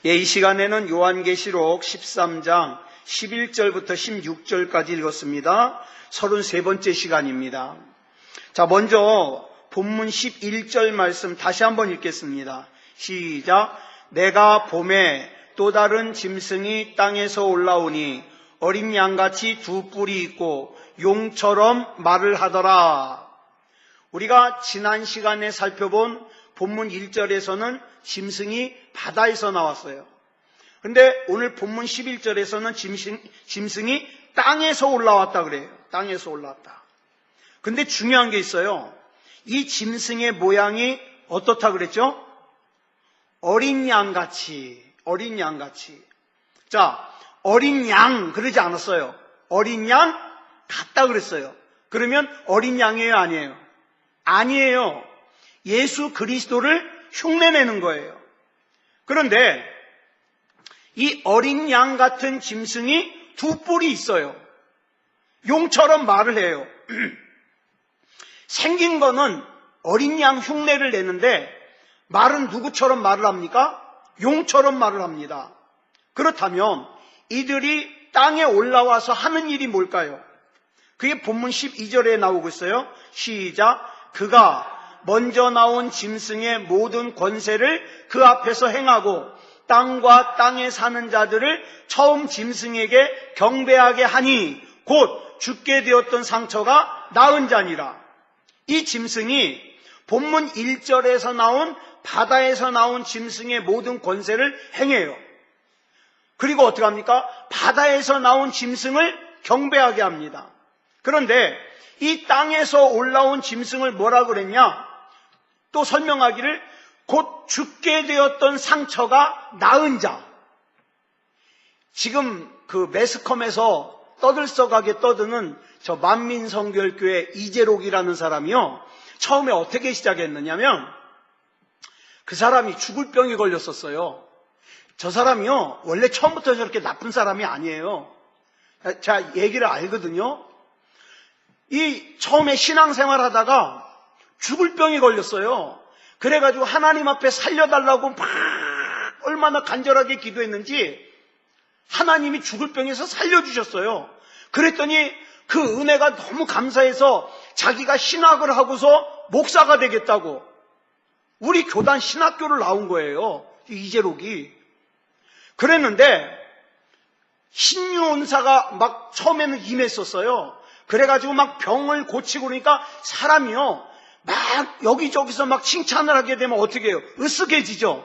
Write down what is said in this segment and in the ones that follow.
이 시간에는 요한계시록 13장 11절부터 16절까지 읽었습니다. 33번째 시간입니다. 자, 먼저 본문 11절 말씀 다시 한번 읽겠습니다. 시작. 내가 봄에 또 다른 짐승이 땅에서 올라오니 어린 양같이 두 뿔이 있고 용처럼 말을 하더라. 우리가 지난 시간에 살펴본 본문 1절에서는 짐승이 바다에서 나왔어요. 그런데 오늘 본문 11절에서는 짐승이 땅에서 올라왔다 그래요. 땅에서 올라왔다. 근데 중요한 게 있어요. 이 짐승의 모양이 어떻다 그랬죠? 어린 양같이. 자, 어린 양 그러지 않았어요. 어린 양 같다 그랬어요. 그러면 어린 양이에요, 아니에요? 아니에요. 예수 그리스도를 흉내내는 거예요. 그런데 이 어린 양 같은 짐승이 두 뿔이 있어요. 용처럼 말을 해요. 생긴 거는 어린 양 흉내를 내는데 말은 누구처럼 말을 합니까? 용처럼 말을 합니다. 그렇다면 이들이 땅에 올라와서 하는 일이 뭘까요? 그게 본문 12절에 나오고 있어요. 시작. 그가 먼저 나온 짐승의 모든 권세를 그 앞에서 행하고 땅과 땅에 사는 자들을 처음 짐승에게 경배하게 하니 곧 죽게 되었던 상처가 나은 자니라. 이 짐승이 본문 1절에서 나온 바다에서 나온 짐승의 모든 권세를 행해요. 그리고 어떻게 합니까? 바다에서 나온 짐승을 경배하게 합니다. 그런데 이 땅에서 올라온 짐승을 뭐라 그랬냐? 또 설명하기를 곧 죽게 되었던 상처가 나은 자. 지금 그 매스컴에서 떠들썩하게 떠드는 저 만민성결교회 이재록이라는 사람이요. 처음에 어떻게 시작했느냐면 그 사람이 죽을 병이 걸렸었어요. 저 사람이요. 원래 처음부터 저렇게 나쁜 사람이 아니에요. 자, 얘기를 알거든요. 이 처음에 신앙생활 하다가 죽을 병이 걸렸어요. 그래가지고 하나님 앞에 살려달라고 막 얼마나 간절하게 기도했는지 하나님이 죽을 병에서 살려주셨어요. 그랬더니 그 은혜가 너무 감사해서 자기가 신학을 하고서 목사가 되겠다고 우리 교단 신학교를 나온 거예요. 이재록이. 그랬는데 신유은사가 막 처음에는 임했었어요. 그래가지고 막 병을 고치고 그러니까 사람이요. 막 여기저기서 막 칭찬을 하게 되면 어떻게 해요? 으쓱해지죠.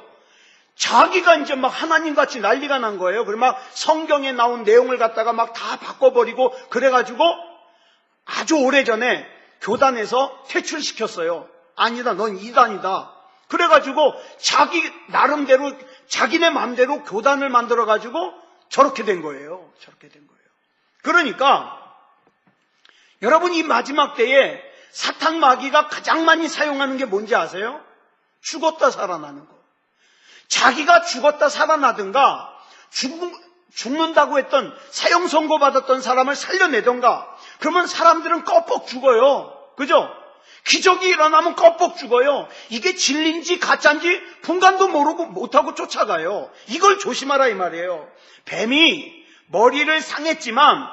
자기가 이제 막 하나님같이 난리가 난 거예요. 그리고 막 성경에 나온 내용을 갖다가 막 다 바꿔버리고 그래가지고 아주 오래전에 교단에서 퇴출시켰어요. 아니다, 넌 이단이다. 그래가지고 자기 나름대로 자기네 마음대로 교단을 만들어가지고 저렇게 된 거예요. 저렇게 된 거예요. 그러니까 여러분 이 마지막 때에 사탄 마귀가 가장 많이 사용하는 게 뭔지 아세요? 죽었다 살아나는 거. 자기가 죽었다 살아나든가 죽는다고 했던 사형 선고 받았던 사람을 살려내던가 그러면 사람들은 껌뻑 죽어요. 그죠? 기적이 일어나면 껌뻑 죽어요. 이게 진리인지 가짜인지 분간도 모르고 못하고 쫓아가요. 이걸 조심하라 이 말이에요. 뱀이 머리를 상했지만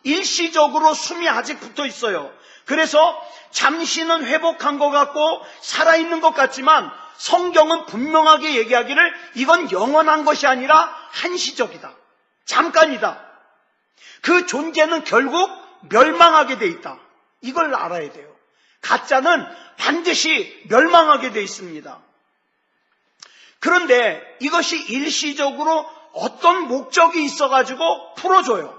일시적으로 숨이 아직 붙어 있어요. 그래서 잠시는 회복한 것 같고 살아있는 것 같지만 성경은 분명하게 얘기하기를 이건 영원한 것이 아니라 한시적이다. 잠깐이다. 그 존재는 결국 멸망하게 돼 있다. 이걸 알아야 돼요. 가짜는 반드시 멸망하게 돼 있습니다. 그런데 이것이 일시적으로 어떤 목적이 있어가지고 풀어줘요.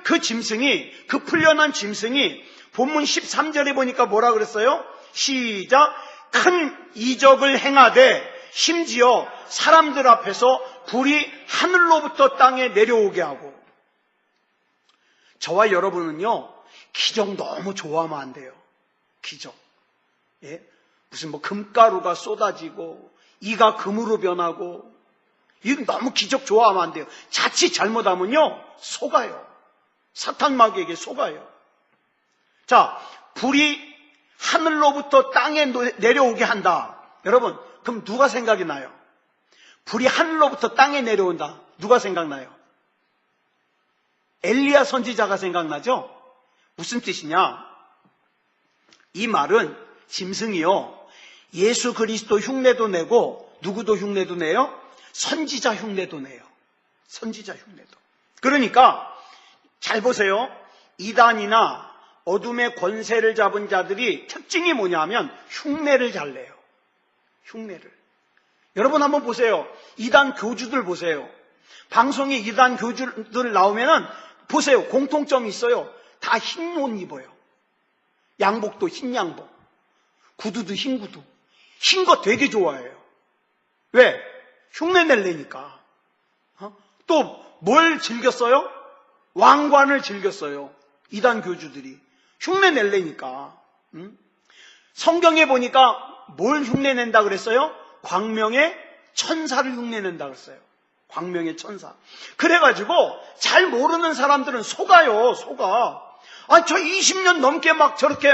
그 짐승이, 그 풀려난 짐승이 본문 13절에 보니까 뭐라 그랬어요? 시작. 큰 이적을 행하되 심지어 사람들 앞에서 불이 하늘로부터 땅에 내려오게 하고. 저와 여러분은요, 기적 너무 좋아하면 안 돼요. 기적. 예? 무슨 뭐 금가루가 쏟아지고 이가 금으로 변하고 이거 너무 기적 좋아하면 안 돼요. 자칫 잘못하면요 속아요. 사탄 마귀에게 속아요. 자, 불이 하늘로부터 땅에 내려오게 한다. 여러분 그럼 누가 생각이 나요? 불이 하늘로부터 땅에 내려온다. 누가 생각나요? 엘리야 선지자가 생각나죠? 무슨 뜻이냐? 이 말은 짐승이요, 예수 그리스도 흉내도 내고 누구도 흉내도 내요? 선지자 흉내도 내요. 선지자 흉내도. 그러니까 잘 보세요. 이단이나 어둠의 권세를 잡은 자들이 특징이 뭐냐면 흉내를 잘 내요. 흉내를. 여러분 한번 보세요. 이단 교주들 보세요. 방송에 이단 교주들 나오면은 보세요. 공통점이 있어요. 다 흰 옷 입어요. 양복도 흰 양복, 구두도 흰 구두. 흰 거 되게 좋아해요. 왜? 흉내 낼래니까. 또 뭘 즐겼어요? 왕관을 즐겼어요. 이단 교주들이. 흉내 낼래니까. 성경에 보니까 뭘 흉내 낸다 그랬어요? 광명의 천사를 흉내 낸다 그랬어요. 광명의 천사. 그래가지고 잘 모르는 사람들은 속아요. 속아. 저 20년 넘게 막 저렇게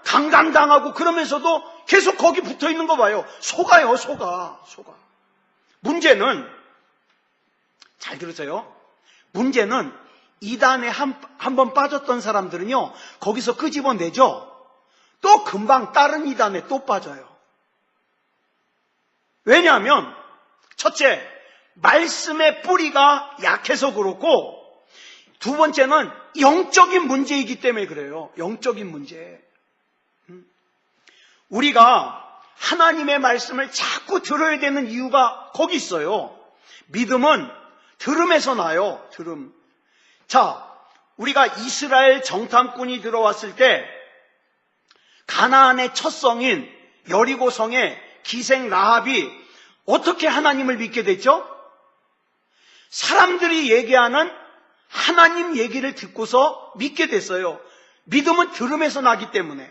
강간당하고 그러면서도 계속 거기 붙어 있는 거 봐요. 속아요. 속아. 문제는, 잘 들으세요. 문제는 이단에 한 번 빠졌던 사람들은요, 거기서 끄집어내죠. 또 금방 다른 이단에 또 빠져요. 왜냐하면 첫째, 말씀의 뿌리가 약해서 그렇고, 두 번째는 영적인 문제이기 때문에 그래요. 영적인 문제. 우리가 하나님의 말씀을 자꾸 들어야 되는 이유가 거기 있어요. 믿음은 들음에서 나요. 들음. 자, 우리가 이스라엘 정탐꾼이 들어왔을 때 가나안의 첫 성인 여리고 성의 기생 라합이 어떻게 하나님을 믿게 됐죠? 사람들이 얘기하는 하나님 얘기를 듣고서 믿게 됐어요. 믿음은 들음에서 나기 때문에.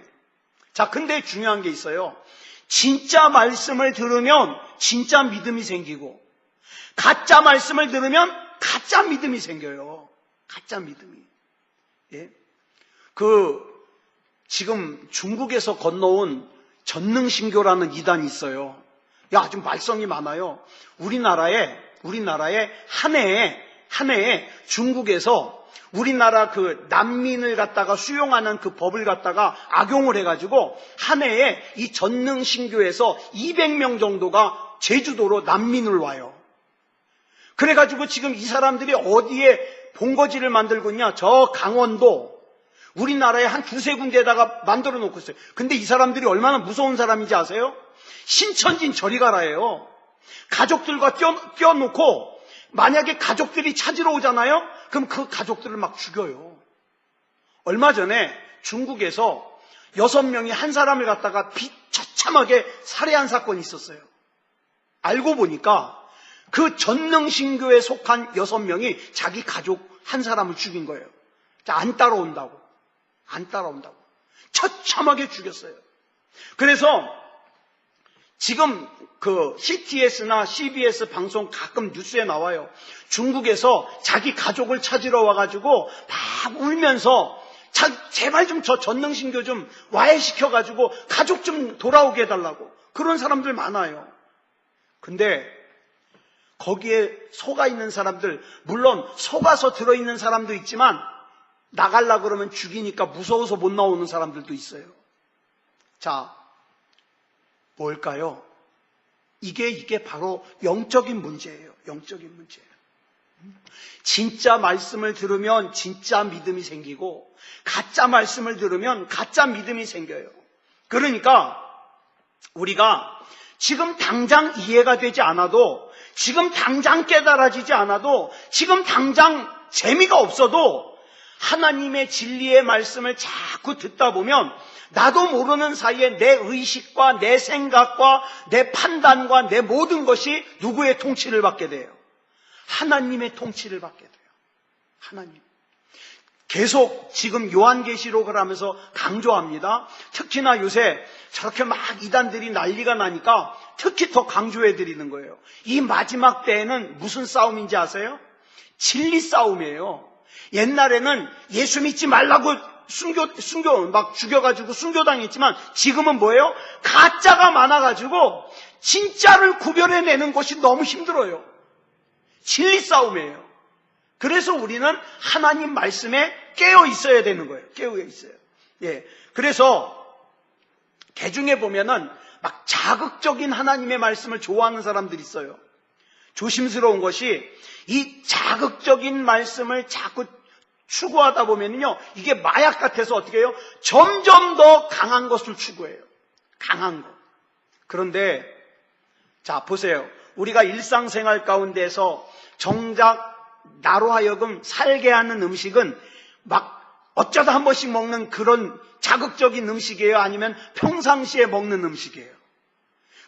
자, 근데 중요한 게 있어요. 진짜 말씀을 들으면 진짜 믿음이 생기고, 가짜 말씀을 들으면 가짜 믿음이 생겨요. 가짜 믿음이. 예? 지금 중국에서 건너온 전능신교라는 이단이 있어요. 아주 말썽이 많아요. 우리나라에 한 해에 중국에서 우리나라 난민을 갖다가 수용하는 법을 갖다가 악용을 해가지고 한 해에 이 전능신교에서 200명 정도가 제주도로 난민을 와요. 그래가지고 지금 이 사람들이 어디에 본거지를 만들고 있냐? 저 강원도, 우리나라에 한 두세 군데에다가 만들어 놓고 있어요. 근데 이 사람들이 얼마나 무서운 사람인지 아세요? 신천진 저리 가라예요. 가족들과 껴놓고 만약에 가족들이 찾으러 오잖아요? 그럼 그 가족들을 막 죽여요. 얼마 전에 중국에서 6명이 한 사람을 갖다가 비처참하게 살해한 사건이 있었어요. 알고 보니까 그 전능신교에 속한 6명이 자기 가족 한 사람을 죽인 거예요. 안 따라온다고. 처참하게 죽였어요. 그래서 지금 CTS나 CBS 방송 가끔 뉴스에 나와요. 중국에서 자기 가족을 찾으러 와가지고 막 울면서 제발 좀 저 전능신교 좀 와해시켜가지고 가족 좀 돌아오게 해달라고. 그런 사람들 많아요. 근데 거기에 속아 있는 사람들, 물론 속아서 들어있는 사람도 있지만 나가려고 그러면 죽이니까 무서워서 못 나오는 사람들도 있어요. 자, 뭘까요? 이게 바로 영적인 문제예요. 영적인 문제. 진짜 말씀을 들으면 진짜 믿음이 생기고, 가짜 말씀을 들으면 가짜 믿음이 생겨요. 그러니까 우리가 지금 당장 이해가 되지 않아도, 지금 당장 깨달아지지 않아도, 지금 당장 재미가 없어도 하나님의 진리의 말씀을 자꾸 듣다 보면 나도 모르는 사이에 내 의식과 내 생각과 내 판단과 내 모든 것이 누구의 통치를 받게 돼요? 하나님의 통치를 받게 돼요. 하나님. 계속 지금 요한계시록을 하면서 강조합니다. 특히나 요새 저렇게 막 이단들이 난리가 나니까 특히 더 강조해 드리는 거예요. 이 마지막 때에는 무슨 싸움인지 아세요? 진리 싸움이에요. 옛날에는 예수 믿지 말라고 막 죽여가지고 순교당했지만 지금은 뭐예요? 가짜가 많아가지고 진짜를 구별해내는 것이 너무 힘들어요. 진리 싸움이에요. 그래서 우리는 하나님 말씀에 깨어 있어야 되는 거예요. 깨어 있어요. 예. 그래서 개중에 보면은 막 자극적인 하나님의 말씀을 좋아하는 사람들이 있어요. 조심스러운 것이 이 자극적인 말씀을 자꾸 추구하다 보면요, 이게 마약 같아서 어떻게 해요? 점점 더 강한 것을 추구해요. 강한 것. 그런데 자 보세요. 우리가 일상생활 가운데서 정작 나로 하여금 살게 하는 음식은 막 어쩌다 한 번씩 먹는 그런 자극적인 음식이에요? 아니면 평상시에 먹는 음식이에요?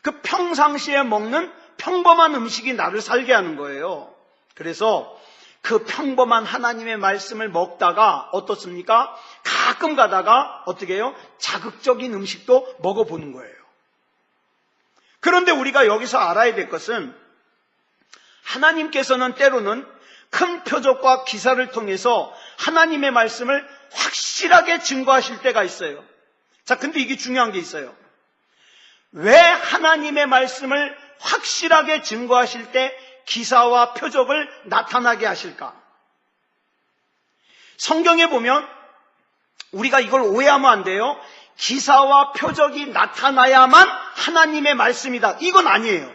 그 평상시에 먹는 평범한 음식이 나를 살게 하는 거예요. 그래서 그 평범한 하나님의 말씀을 먹다가 어떻습니까? 가끔 가다가 어떻게 해요? 자극적인 음식도 먹어보는 거예요. 그런데 우리가 여기서 알아야 될 것은 하나님께서는 때로는 큰 표적과 기사를 통해서 하나님의 말씀을 확실하게 증거하실 때가 있어요. 자, 근데 이게 중요한 게 있어요. 왜 하나님의 말씀을 확실하게 증거하실 때 기사와 표적을 나타나게 하실까? 성경에 보면 우리가 이걸 오해하면 안 돼요. 기사와 표적이 나타나야만 하나님의 말씀이다. 이건 아니에요.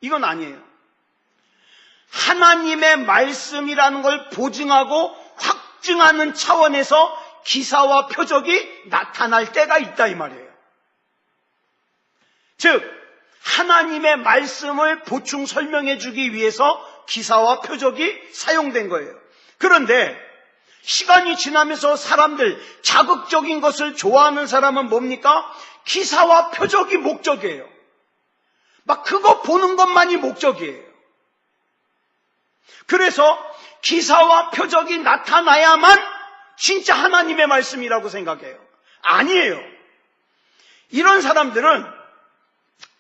이건 아니에요. 하나님의 말씀이라는 걸 보증하고 확증하는 차원에서 기사와 표적이 나타날 때가 있다 이 말이에요. 즉 하나님의 말씀을 보충 설명해 주기 위해서 기사와 표적이 사용된 거예요. 그런데 시간이 지나면서 사람들, 자극적인 것을 좋아하는 사람은 뭡니까? 기사와 표적이 목적이에요. 막 그거 보는 것만이 목적이에요. 그래서 기사와 표적이 나타나야만 진짜 하나님의 말씀이라고 생각해요. 아니에요. 이런 사람들은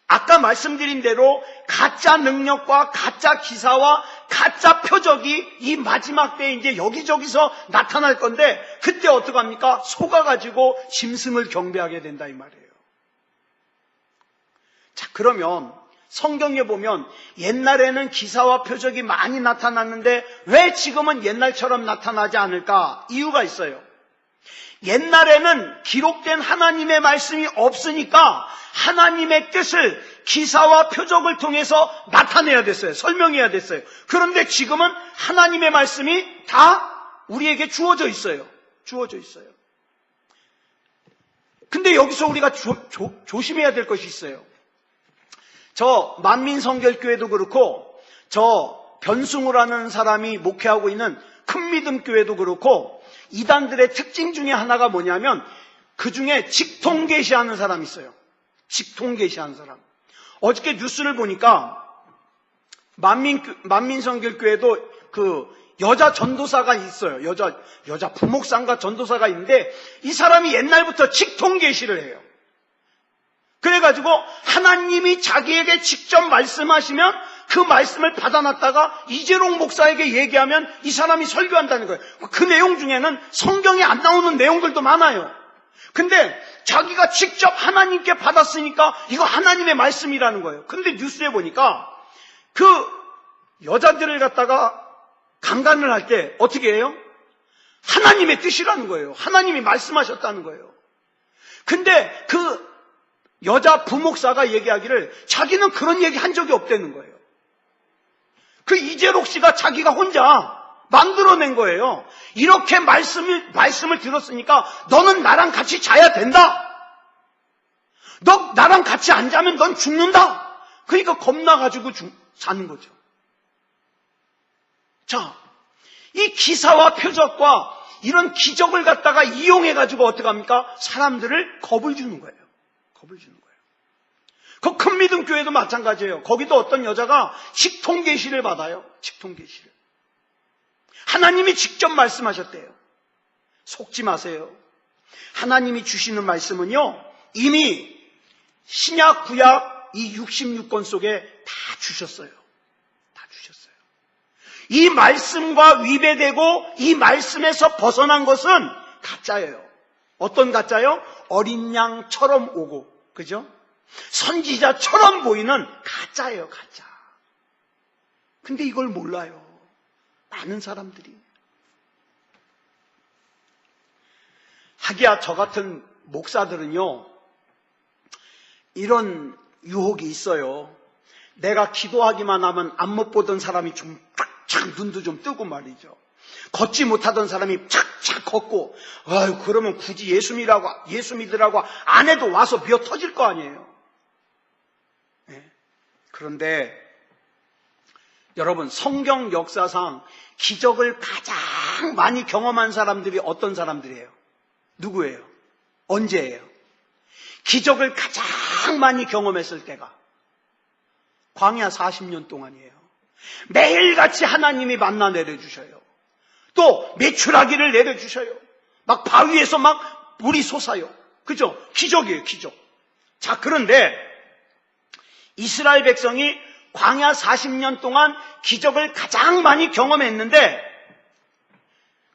아까 말씀드린 대로 가짜 능력과 가짜 기사와 가짜 표적이 이 마지막 때에 이제 여기저기서 나타날 건데 그때 어떡합니까? 속아가지고 짐승을 경배하게 된다 이 말이에요. 자, 그러면 성경에 보면 옛날에는 기사와 표적이 많이 나타났는데 왜 지금은 옛날처럼 나타나지 않을까? 이유가 있어요. 옛날에는 기록된 하나님의 말씀이 없으니까 하나님의 뜻을 기사와 표적을 통해서 나타내야 됐어요. 설명해야 됐어요. 그런데 지금은 하나님의 말씀이 다 우리에게 주어져 있어요. 주어져 있어요. 근데 여기서 우리가 조심해야 될 것이 있어요. 저 만민성결교회도 그렇고 저 변승우라는 사람이 목회하고 있는 큰믿음교회도 그렇고 이단들의 특징 중에 하나가 뭐냐면 그 중에 직통계시하는 사람이 있어요. 직통계시하는 사람. 어저께 뉴스를 보니까 만민성결교회도 그 여자 전도사가 있어요. 여자 부목사인가 전도사가 있는데 이 사람이 옛날부터 직통계시를 해요. 그래가지고 하나님이 자기에게 직접 말씀하시면 그 말씀을 받아놨다가 이재롱 목사에게 얘기하면 이 사람이 설교한다는 거예요. 그 내용 중에는 성경에 안 나오는 내용들도 많아요. 근데 자기가 직접 하나님께 받았으니까 이거 하나님의 말씀이라는 거예요. 근데 뉴스에 보니까 그 여자들을 갖다가 강간을 할 때 어떻게 해요? 하나님의 뜻이라는 거예요. 하나님이 말씀하셨다는 거예요. 근데 그 여자 부목사가 얘기하기를 자기는 그런 얘기 한 적이 없다는 거예요. 그 이재록 씨가 자기가 혼자 만들어낸 거예요. 이렇게 말씀을 들었으니까 너는 나랑 같이 자야 된다. 너 나랑 같이 안 자면 넌 죽는다. 그러니까 겁나가지고 자는 거죠. 자, 이 기사와 표적과 이런 기적을 갖다가 이용해가지고 어떡합니까? 사람들을 겁을 주는 거예요. 겁을 주는 거예요. 그 큰믿음교회도 마찬가지예요. 거기도 어떤 여자가 직통계시를 받아요. 직통계시를. 하나님이 직접 말씀하셨대요. 속지 마세요. 하나님이 주시는 말씀은요, 이미 신약, 구약 이 66권 속에 다 주셨어요. 다 주셨어요. 이 말씀과 위배되고 이 말씀에서 벗어난 것은 가짜예요. 어떤 가짜요? 어린 양처럼 오고, 그죠? 선지자처럼 보이는 가짜예요, 가짜. 근데 이걸 몰라요. 많은 사람들이. 하기야 저 같은 목사들은요, 이런 유혹이 있어요. 내가 기도하기만 하면 안 못 보던 사람이 좀 착착 눈도 좀 뜨고 말이죠. 걷지 못하던 사람이 착착 걷고, 아유, 그러면 굳이 예수 믿으라고 안 해도 와서 미어 터질 거 아니에요. 네. 그런데 여러분, 성경 역사상 기적을 가장 많이 경험한 사람들이 어떤 사람들이에요? 누구예요? 언제예요? 기적을 가장 많이 경험했을 때가 광야 40년 동안이에요. 매일같이 하나님이 만나 내려주셔요. 또 메추라기를 내려주셔요. 막 바위에서 막 물이 솟아요. 그죠? 기적이에요, 기적. 자, 그런데 이스라엘 백성이 광야 40년 동안 기적을 가장 많이 경험했는데,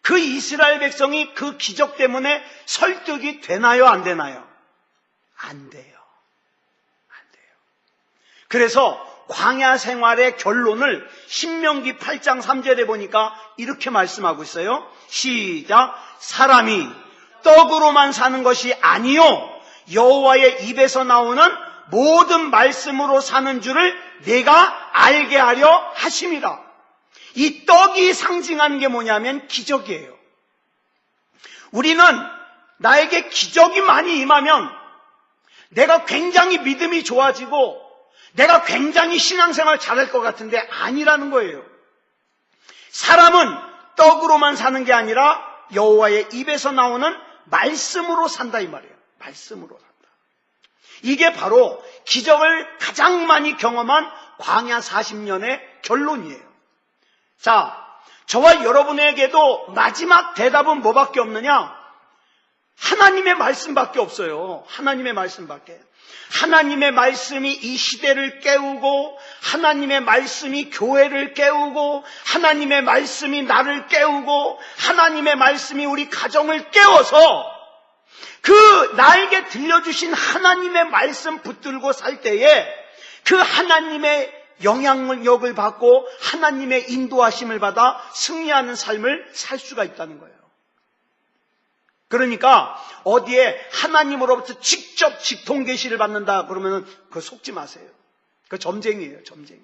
그 이스라엘 백성이 그 기적 때문에 설득이 되나요, 안 되나요? 안 돼요. 안 돼요. 그래서 광야 생활의 결론을 신명기 8장 3절에 보니까 이렇게 말씀하고 있어요. 시작. 사람이 떡으로만 사는 것이 아니요 여호와의 입에서 나오는 모든 말씀으로 사는 줄을 내가 알게 하려 하심이라. 이 떡이 상징하는 게 뭐냐면 기적이에요. 우리는 나에게 기적이 많이 임하면 내가 굉장히 믿음이 좋아지고 내가 굉장히 신앙생활 잘할 것 같은데 아니라는 거예요. 사람은 떡으로만 사는 게 아니라 여호와의 입에서 나오는 말씀으로 산다 이 말이에요. 말씀으로 산다. 이게 바로 기적을 가장 많이 경험한 광야 40년의 결론이에요. 자, 저와 여러분에게도 마지막 대답은 뭐밖에 없느냐? 하나님의 말씀밖에 없어요. 하나님의 말씀밖에. 하나님의 말씀이 이 시대를 깨우고, 하나님의 말씀이 교회를 깨우고, 하나님의 말씀이 나를 깨우고, 하나님의 말씀이 우리 가정을 깨워서 그 나에게 들려주신 하나님의 말씀 붙들고 살 때에 그 하나님의 영향력을 받고 하나님의 인도하심을 받아 승리하는 삶을 살 수가 있다는 거예요. 그러니까 어디에 하나님으로부터 직접 직통 계시를 받는다 그러면 그거 속지 마세요. 그거 점쟁이에요, 점쟁이.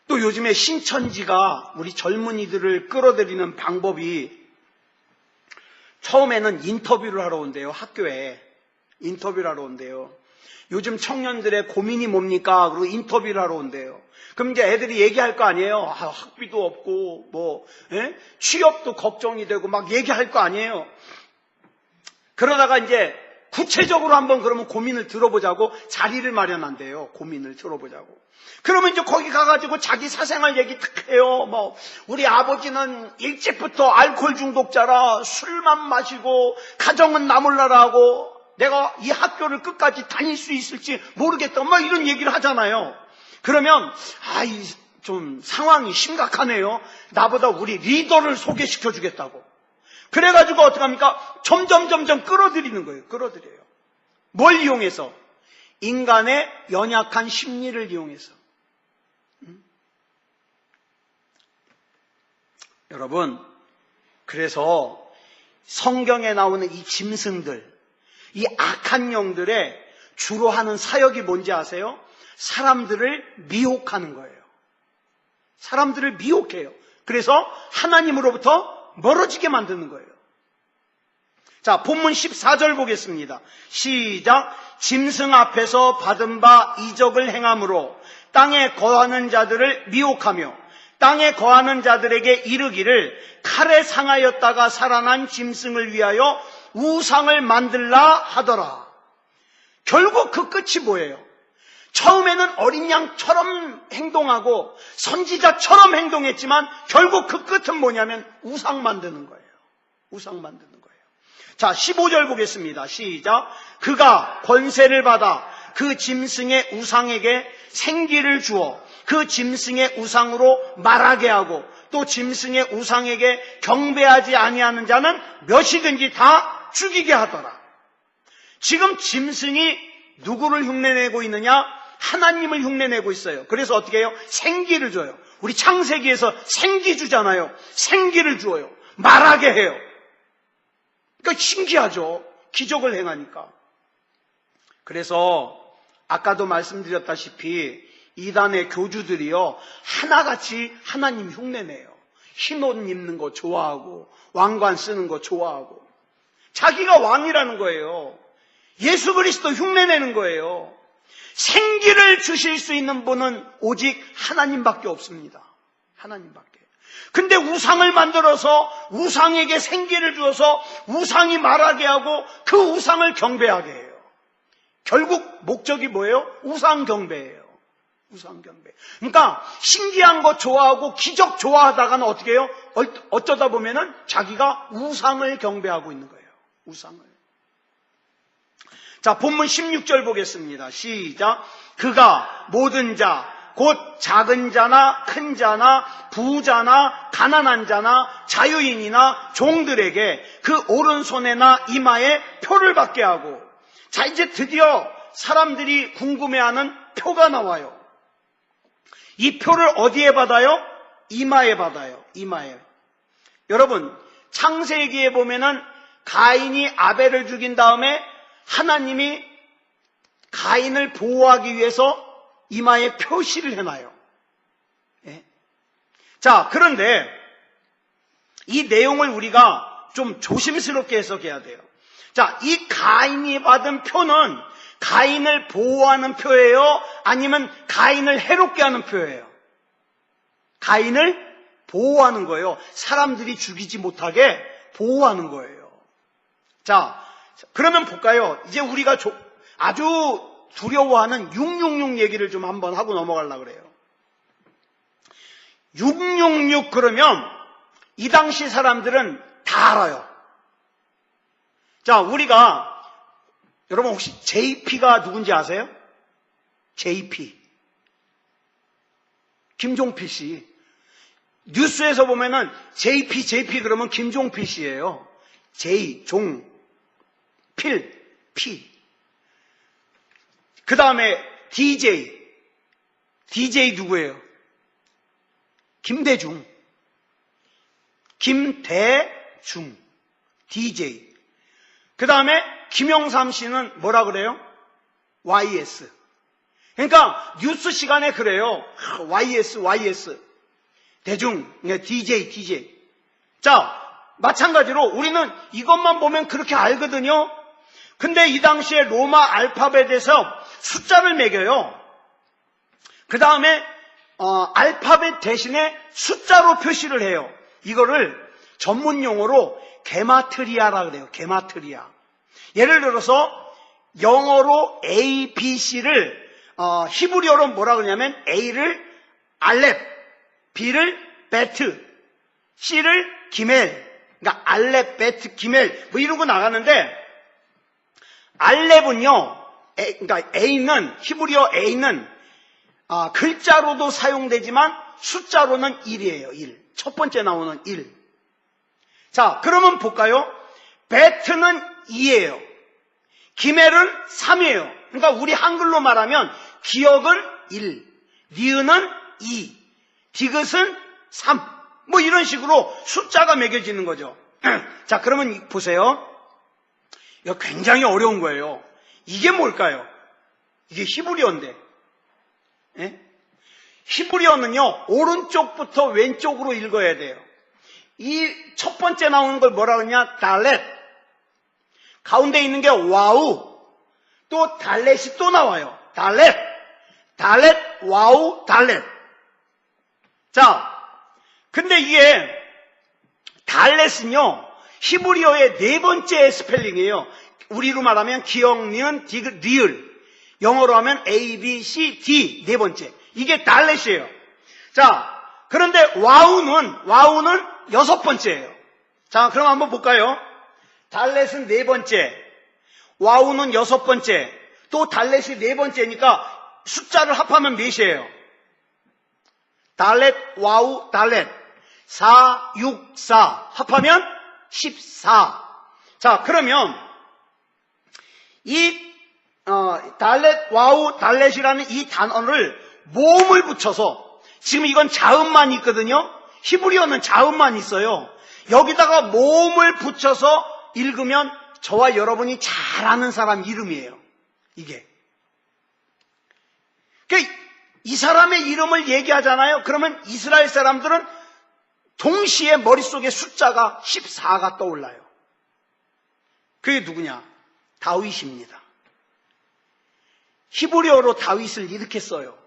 또 요즘에 신천지가 우리 젊은이들을 끌어들이는 방법이 처음에는 인터뷰를 하러 온대요. 학교에 인터뷰를 하러 온대요. 요즘 청년들의 고민이 뭡니까? 그리고 인터뷰를 하러 온대요. 그럼 이제 애들이 얘기할 거 아니에요. 학비도 없고 취업도 걱정이 되고 막 얘기할 거 아니에요. 그러다가 이제 구체적으로 한번 그러면 고민을 들어보자고 자리를 마련한대요. 고민을 들어보자고. 그러면 이제 거기 가가지고 자기 사생활 얘기 딱 해요. 우리 아버지는 일찍부터 알코올 중독자라 술만 마시고 가정은 나몰라라 하고 내가 이 학교를 끝까지 다닐 수 있을지 모르겠다. 막 이런 얘기를 하잖아요. 그러면 좀 상황이 심각하네요. 나보다 우리 리더를 소개시켜 주겠다고. 그래가지고 어떡합니까? 점점 끌어들이는 거예요. 끌어들여요. 뭘 이용해서? 인간의 연약한 심리를 이용해서. 여러분, 그래서 성경에 나오는 이 짐승들, 이 악한 영들의 주로 하는 사역이 뭔지 아세요? 사람들을 미혹하는 거예요. 사람들을 미혹해요. 그래서 하나님으로부터 멀어지게 만드는 거예요. 자, 본문 14절 보겠습니다. 시작. 짐승 앞에서 받은 바 이적을 행함으로 땅에 거하는 자들을 미혹하며 땅에 거하는 자들에게 이르기를 칼에 상하였다가 살아난 짐승을 위하여 우상을 만들라 하더라. 결국 그 끝이 뭐예요? 처음에는 어린 양처럼 행동하고 선지자처럼 행동했지만 결국 그 끝은 뭐냐면 우상 만드는 거예요. 우상 만드는 거예요. 자, 15절 보겠습니다. 시작. 그가 권세를 받아 그 짐승의 우상에게 생기를 주어 그 짐승의 우상으로 말하게 하고 또 짐승의 우상에게 경배하지 아니하는 자는 몇이든지 다 죽이게 하더라. 지금 짐승이 누구를 흉내내고 있느냐? 하나님을 흉내내고 있어요. 그래서 어떻게 해요? 생기를 줘요. 우리 창세기에서 생기 주잖아요. 생기를 주어요. 말하게 해요. 그러니까 신기하죠. 기적을 행하니까. 그래서 아까도 말씀드렸다시피 이단의 교주들이요, 하나같이 하나님 흉내내요. 흰 옷 입는 거 좋아하고 왕관 쓰는 거 좋아하고 자기가 왕이라는 거예요. 예수 그리스도 흉내내는 거예요. 생기를 주실 수 있는 분은 오직 하나님밖에 없습니다. 하나님밖에. 근데 우상을 만들어서 우상에게 생기를 주어서 우상이 말하게 하고 그 우상을 경배하게 해요. 결국 목적이 뭐예요? 우상 경배예요. 우상 경배. 그러니까 신기한 거 좋아하고 기적 좋아하다가는 어떻게 해요? 어쩌다 보면은 자기가 우상을 경배하고 있는 거예요. 우상을. 자, 본문 16절 보겠습니다. 시작. 그가 모든 자, 곧 작은 자나 큰 자나 부자나 가난한 자나 자유인이나 종들에게 그 오른손에나 이마에 표를 받게 하고, 자, 이제 드디어 사람들이 궁금해하는 표가 나와요. 이 표를 어디에 받아요? 이마에 받아요. 이마에. 여러분, 창세기에 보면은 가인이 아벨을 죽인 다음에 하나님이 가인을 보호하기 위해서 이마에 표시를 해놔요. 예? 자, 그런데 이 내용을 우리가 좀 조심스럽게 해석해야 돼요. 자, 이 가인이 받은 표는 가인을 보호하는 표예요? 아니면 가인을 해롭게 하는 표예요? 가인을 보호하는 거예요. 사람들이 죽이지 못하게 보호하는 거예요. 자, 그러면 볼까요? 이제 우리가 아주 두려워하는 666 얘기를 좀 한번 하고 넘어가려고 그래요. 666 그러면 이 당시 사람들은 다 알아요. 자, 우리가 여러분 혹시 JP가 누군지 아세요? JP. 김종필 씨. 뉴스에서 보면은 JP 그러면 김종필 씨예요. J, 종, 필, P. 그 다음에 DJ 누구예요? 김대중. DJ. 그 다음에 김영삼 씨는 뭐라 그래요? YS. 그러니까 뉴스 시간에 그래요. YS. 대중, DJ. 자, 마찬가지로 우리는 이것만 보면 그렇게 알거든요. 근데 이 당시에 로마 알파벳에서 숫자를 매겨요. 그 다음에 알파벳 대신에 숫자로 표시를 해요. 이거를 전문 용어로 게마트리아라 그래요. 게마트리아. 예를 들어서 영어로 A, B, C를 히브리어로 뭐라 그러냐면 A를 알렙, B를 베트, C를 기멜. 그러니까 알렙, 베트, 기멜 뭐 이러고 나가는데, 알렙은요, 그러니까 A는, 히브리어 A는 글자로도 사용되지만 숫자로는 1이에요. 1. 첫 번째 나오는 1. 자, 그러면 볼까요? 베트는 2예요. 기멜은 3이에요. 그러니까 우리 한글로 말하면 기역은 1, 리은은 2, 디귿은 3. 뭐 이런 식으로 숫자가 매겨지는 거죠. 자, 그러면 보세요. 이거 굉장히 어려운 거예요. 이게 뭘까요? 이게 히브리어인데. 예? 히브리어는요, 오른쪽부터 왼쪽으로 읽어야 돼요. 이 첫 번째 나오는 걸 뭐라 그러냐? 달렛. 가운데 있는 게 와우. 또 달렛이 또 나와요. 달렛, 와우, 달렛. 자, 근데 이게 달렛은요, 히브리어의 네 번째 스펠링이에요. 우리로 말하면 기역, 니은, 디귿, 리을. 영어로 하면 A, B, C, D 네 번째. 이게 달렛이에요. 자, 그런데 와우는 여섯 번째예요. 자, 그럼 한번 볼까요? 달렛은 네 번째, 와우는 여섯 번째, 또 달렛이 네 번째니까 숫자를 합하면 몇이에요? 달렛, 와우, 달렛. 4, 6, 4. 합하면 14. 자, 그러면 이 달렛, 와우, 달렛이라는 이 단어를 모음을 붙여서, 지금 이건 자음만 있거든요. 히브리어는 자음만 있어요. 여기다가 모음을 붙여서 읽으면 저와 여러분이 잘 아는 사람 이름이에요. 이게. 그러니까 이 사람의 이름을 얘기하잖아요. 그러면 이스라엘 사람들은 동시에 머릿속에 숫자가 14가 떠올라요. 그게 누구냐? 다윗입니다. 히브리어로 다윗을 이렇게 써요.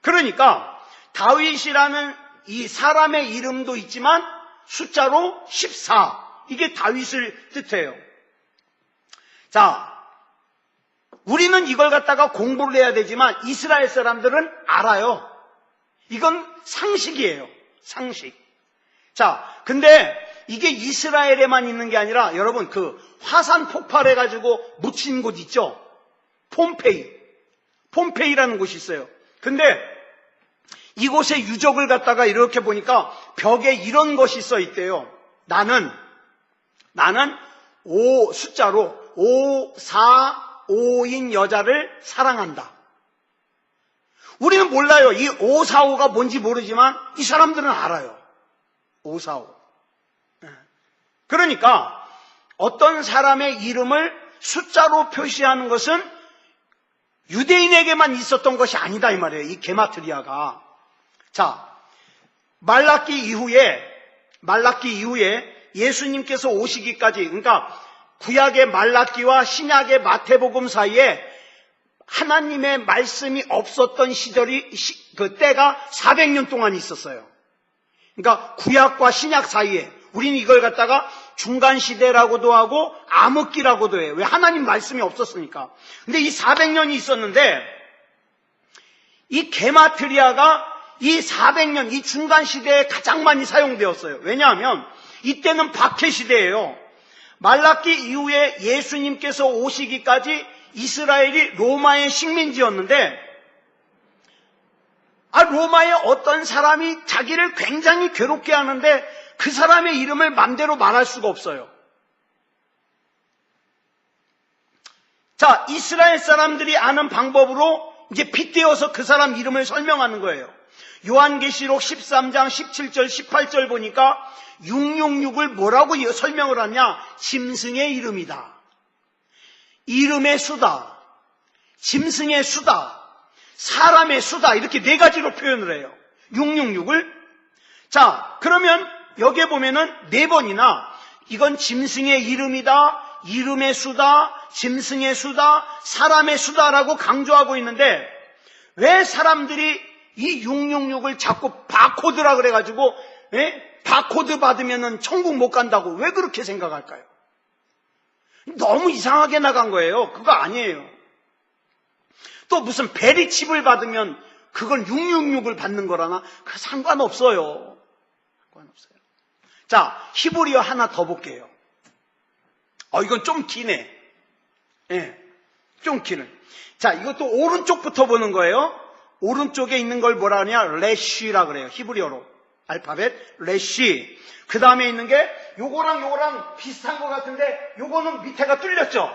그러니까 다윗이라는 이 사람의 이름도 있지만 숫자로 14. 이게 다윗을 뜻해요. 자, 우리는 이걸 갖다가 공부를 해야 되지만 이스라엘 사람들은 알아요. 이건 상식이에요. 상식. 자, 근데 이게 이스라엘에만 있는 게 아니라 여러분 그 화산 폭발해가지고 묻힌 곳 있죠? 폼페이라는 곳이 있어요. 근데 이곳의 유적을 갖다가 이렇게 보니까 벽에 이런 것이 써 있대요. 나는 숫자로 5, 4, 5인 여자를 사랑한다. 우리는 몰라요. 이 5, 4, 5가 뭔지 모르지만 이 사람들은 알아요. 5, 4, 5. 그러니까 어떤 사람의 이름을 숫자로 표시하는 것은 유대인에게만 있었던 것이 아니다 이 말이에요. 이 게마트리아가. 자, 말라기 이후에 예수님께서 오시기까지, 그러니까 구약의 말라기와 신약의 마태복음 사이에 하나님의 말씀이 없었던 그 때가 400년 동안 있었어요. 그러니까 구약과 신약 사이에 우리는 이걸 갖다가 중간시대라고도 하고 암흑기라고도 해요. 왜? 하나님 말씀이 없었으니까. 근데 이 400년이 있었는데 이 게마트리아가 이 400년, 이 중간시대에 가장 많이 사용되었어요. 왜냐하면 이때는 박해시대예요. 말라기 이후에 예수님께서 오시기까지 이스라엘이 로마의 식민지였는데 로마의 어떤 사람이 자기를 굉장히 괴롭게 하는데 그 사람의 이름을 맘대로 말할 수가 없어요. 자, 이스라엘 사람들이 아는 방법으로 이제 빗대어서 그 사람 이름을 설명하는 거예요. 요한계시록 13장 17절 18절 보니까 666을 뭐라고 설명을 하냐? 짐승의 이름이다. 이름의 수다. 짐승의 수다. 사람의 수다. 이렇게 네 가지로 표현을 해요. 666을. 자, 그러면 여기에 보면은 네 번이나 이건 짐승의 이름이다, 이름의 수다, 짐승의 수다, 사람의 수다라고 강조하고 있는데 왜 사람들이 이 666을 자꾸 바코드라 그래가지고 바코드 받으면은 천국 못 간다고 왜 그렇게 생각할까요? 너무 이상하게 나간 거예요. 그거 아니에요. 또 무슨 베리칩을 받으면 그건 666을 받는 거라나? 그 상관없어요. 상관없어요. 자, 히브리어 하나 더 볼게요. 이건 좀 기네. 좀 기네. 자, 이것도 오른쪽부터 보는 거예요. 오른쪽에 있는 걸 뭐라 하냐? 레쉬라 그래요. 히브리어로. 알파벳 레쉬. 그 다음에 있는 게 요거랑 비슷한 것 같은데 요거는 밑에가 뚫렸죠?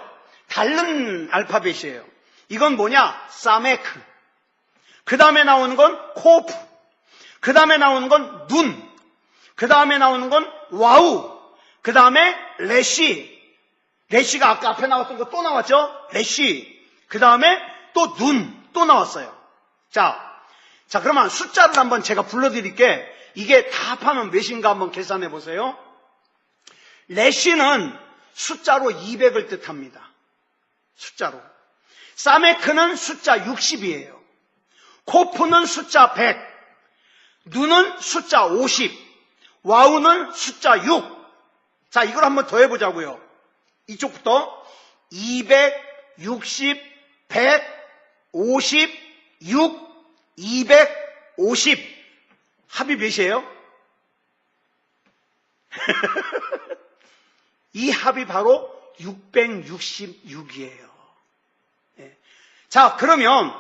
다른 알파벳이에요. 이건 뭐냐? 사메크. 그 다음에 나오는 건 코프. 그 다음에 나오는 건 눈. 그 다음에 나오는 건 와우. 그 다음에 레쉬. 레쉬가 아까 앞에 나왔던 거 또 나왔죠? 레쉬. 그 다음에 또 눈. 또 나왔어요. 자, 그러면 숫자를 한번 제가 불러드릴게. 이게 다 합하면 몇인가 한번 계산해 보세요. 레쉬는 숫자로 200을 뜻합니다. 숫자로. 사메크는 숫자 60이에요. 코프는 숫자 100. 눈은 숫자 50. 와우는 숫자 6. 자, 이걸 한번 더 해보자고요. 이쪽부터 260, 100, 50, 6, 250. 합이 몇이에요? 이 합이 바로 666이에요. 자, 그러면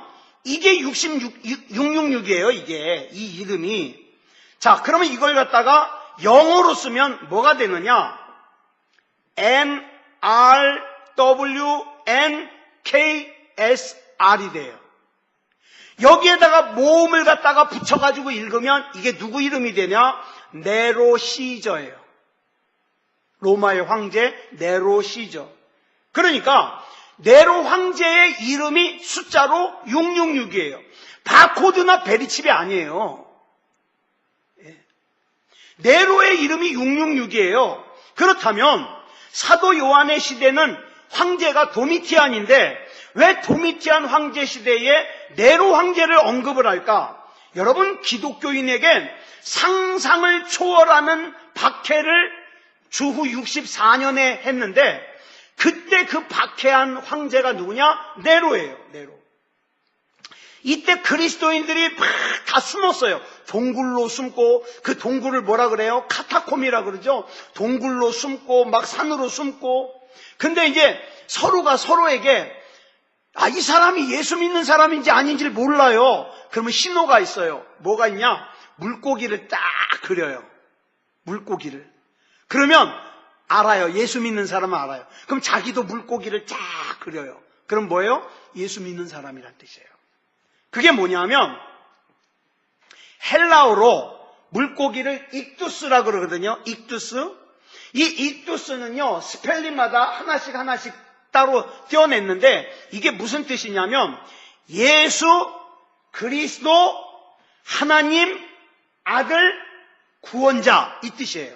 이게 666이에요, 이게. 이 이름이. 자, 그러면 이걸 갖다가 영어로 쓰면 뭐가 되느냐? NRWNKSR이 돼요. 여기에다가 모음을 갖다가 붙여가지고 읽으면 이게 누구 이름이 되냐? 네로 시저예요. 로마의 황제 네로 시저. 그러니까 네로 황제의 이름이 숫자로 666이에요. 바코드나 베리칩이 아니에요. 네로의 이름이 666이에요. 그렇다면 사도 요한의 시대는 황제가 도미티안인데 왜 도미티안 황제 시대에 네로 황제를 언급을 할까? 여러분, 기독교인에겐 상상을 초월하는 박해를 주후 64년에 했는데 그때 그 박해한 황제가 누구냐? 네로예요. 네로. 이때 그리스도인들이 막 다 숨었어요. 동굴로 숨고, 그 동굴을 뭐라 그래요? 카타콤이라 그러죠. 동굴로 숨고 막 산으로 숨고. 근데 이제 서로가 서로에게 이 사람이 예수 믿는 사람인지 아닌지를 몰라요. 그러면 신호가 있어요. 뭐가 있냐? 물고기를 딱 그려요. 물고기를. 그러면 알아요. 예수 믿는 사람은 알아요. 그럼 자기도 물고기를 쫙 그려요. 그럼 뭐예요? 예수 믿는 사람이란 뜻이에요. 그게 뭐냐면 헬라어로 물고기를 익두스라고 그러거든요. 익두스. 이 익두스는요, 스펠링마다 하나씩 따로 떼어냈는데 이게 무슨 뜻이냐면 예수 그리스도 하나님 아들 구원자 이 뜻이에요.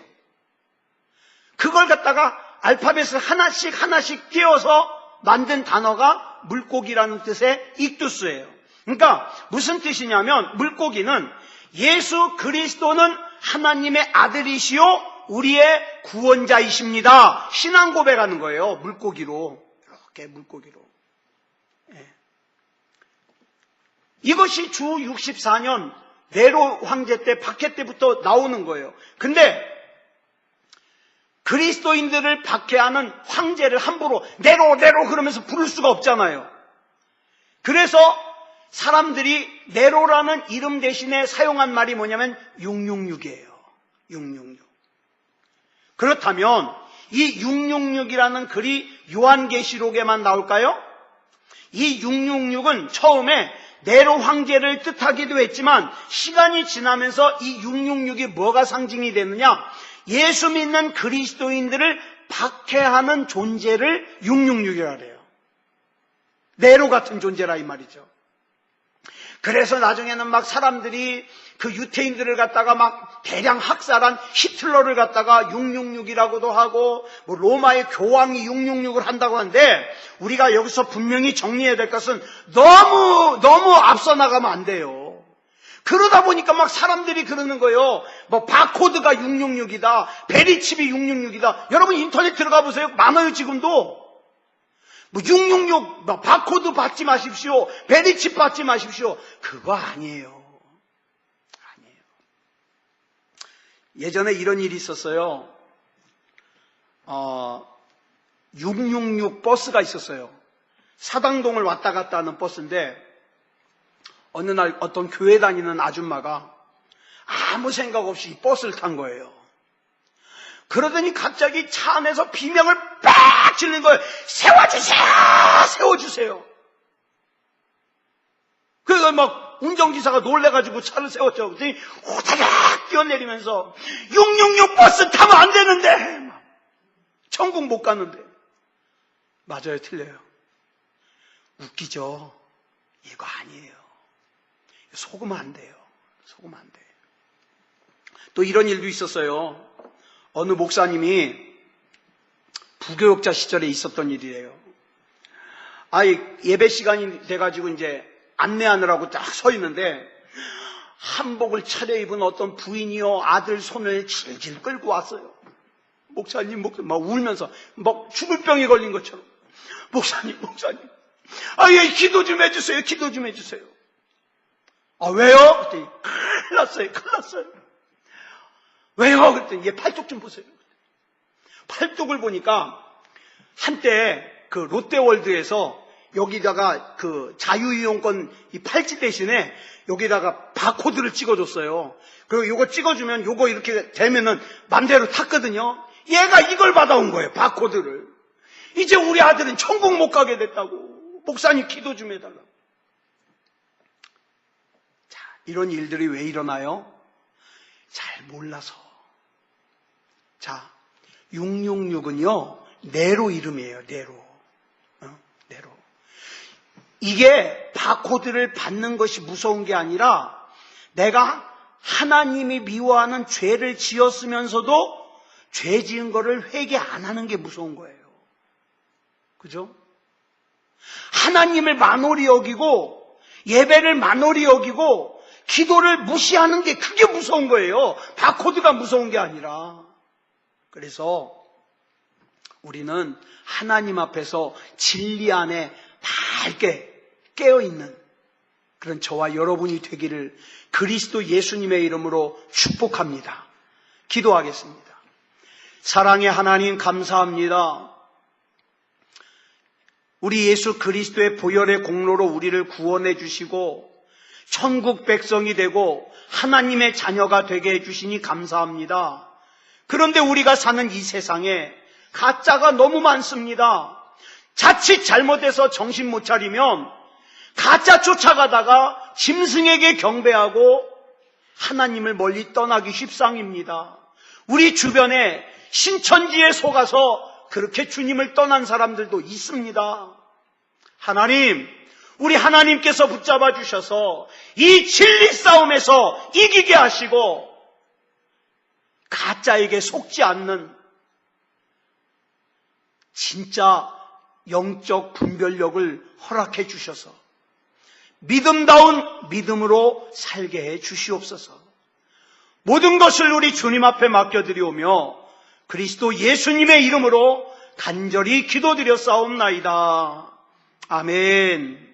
그걸 갖다가 알파벳을 하나씩 띄어서 만든 단어가 물고기라는 뜻의 익두스예요. 그러니까 무슨 뜻이냐면 물고기는 예수 그리스도는 하나님의 아들이시요 우리의 구원자이십니다. 신앙 고백하는 거예요. 물고기로. 이렇게 물고기로. 예. 이것이 주 64년 네로 황제 때 박해 때부터 나오는 거예요. 근데 그리스도인들을 박해하는 황제를 함부로 네로 그러면서 부를 수가 없잖아요. 그래서 사람들이 네로라는 이름 대신에 사용한 말이 뭐냐면 666이에요. 666. 그렇다면 이 666이라는 글이 요한계시록에만 나올까요? 이 666은 처음에 네로 황제를 뜻하기도 했지만 시간이 지나면서 이 666이 뭐가 상징이 되느냐? 예수 믿는 그리스도인들을 박해하는 존재를 666이라 그래요. 네로 같은 존재라 이 말이죠. 그래서 나중에는 막 사람들이 그 유태인들을 갖다가 막 대량 학살한 히틀러를 갖다가 666이라고도 하고 뭐 로마의 교황이 666을 한다고 하는데 우리가 여기서 분명히 정리해야 될 것은 너무 앞서 나가면 안 돼요. 그러다 보니까 막 사람들이 그러는 거예요. 뭐 바코드가 666이다. 베리칩이 666이다. 여러분 인터넷 들어가 보세요. 많아요 지금도. 뭐 666 바코드 받지 마십시오. 베리칩 받지 마십시오. 그거 아니에요. 아니에요. 예전에 이런 일이 있었어요. 666 버스가 있었어요. 사당동을 왔다 갔다 하는 버스인데 어느 날 어떤 교회 다니는 아줌마가 아무 생각 없이 이 버스를 탄 거예요. 그러더니 갑자기 차 안에서 비명을 빡 지르는 거예요. 세워주세요! 세워주세요! 그래서 막 운전기사가 놀래가지고 차를 세웠죠. 그랬더니 호다닥 뛰어내리면서 666 버스 타면 안 되는데! 천국 못 가는데. 맞아요, 틀려요. 웃기죠? 이거 아니에요. 속으면 안 돼요. 속으면 안 돼요. 또 이런 일도 있었어요. 어느 목사님이 부교육자 시절에 있었던 일이에요. 예배 시간이 돼가지고 이제 안내하느라고 딱 서 있는데 한복을 차려입은 어떤 부인이요 아들 손을 질질 끌고 왔어요. 목사님 막 울면서 막 죽을 병이 걸린 것처럼 목사님 예, 기도 좀 해주세요. 기도 좀 해주세요. 왜요? 그랬더니 큰일 났어요. 왜요? 그랬더니 얘 팔뚝 좀 보세요. 팔뚝을 보니까 한때 그 롯데월드에서 여기다가 그 자유이용권 이 팔찌 대신에 여기다가 바코드를 찍어줬어요. 그리고 요거 찍어주면 요거 이렇게 되면은 맘대로 탔거든요. 얘가 이걸 받아온 거예요. 바코드를. 이제 우리 아들은 천국 못 가게 됐다고. 목사님 기도 좀 해달라고. 자, 이런 일들이 왜 일어나요? 잘 몰라서. 자, 666은요, 네로 이름이에요, 네로. 네로. 이게 바코드를 받는 것이 무서운 게 아니라 내가 하나님이 미워하는 죄를 지었으면서도 죄 지은 거를 회개 안 하는 게 무서운 거예요. 그죠? 하나님을 만홀히 여기고 예배를 만홀히 여기고 기도를 무시하는 게 그게 무서운 거예요. 바코드가 무서운 게 아니라. 그래서 우리는 하나님 앞에서 진리 안에 밝게 깨어있는 그런 저와 여러분이 되기를 그리스도 예수님의 이름으로 축복합니다. 기도하겠습니다. 사랑의 하나님 감사합니다. 우리 예수 그리스도의 보혈의 공로로 우리를 구원해 주시고 천국 백성이 되고 하나님의 자녀가 되게 해주시니 감사합니다. 그런데 우리가 사는 이 세상에 가짜가 너무 많습니다. 자칫 잘못해서 정신 못 차리면 가짜 쫓아가다가 짐승에게 경배하고 하나님을 멀리 떠나기 십상입니다. 우리 주변에 신천지에 속아서 그렇게 주님을 떠난 사람들도 있습니다. 하나님, 우리 하나님께서 붙잡아 주셔서 이 진리 싸움에서 이기게 하시고 가짜에게 속지 않는 진짜 영적 분별력을 허락해 주셔서 믿음다운 믿음으로 살게 해 주시옵소서. 모든 것을 우리 주님 앞에 맡겨드리오며 그리스도 예수님의 이름으로 간절히 기도드렸사옵나이다. 아멘.